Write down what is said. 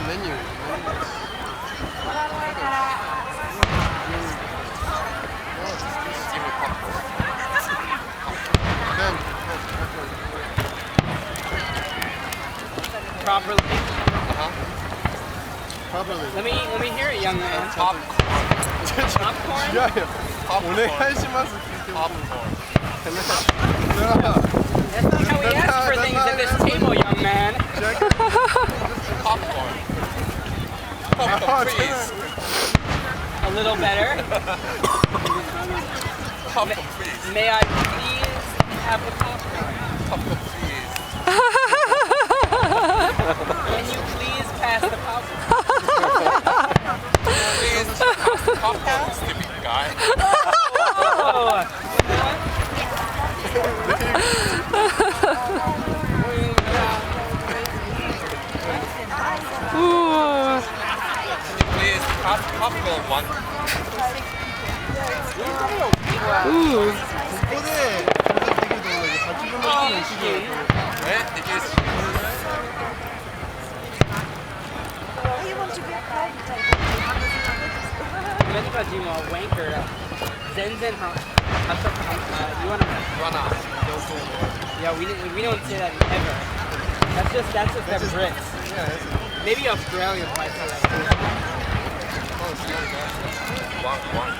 메뉴. Properly. Properly. Let me hear it, young man. Popcorn. Popcorn? 야, 오네가시마스. Popcorn. That's not how we ask for things at this table, young man. Popcorn. Popcorn, please. A little better. Popcorn, please. May I please have the popcorn? Popcorn, please. Can you please pass the popcorn? Please pass the popcorn, stupid guy. Oh. Please pass popcorn one. Ooh. 네, 이게 Medical Jim wanker. Zenzen you wanna run out. Yeah, we don't say that ever. That's just the Brits. Maybe Australia might say that. One.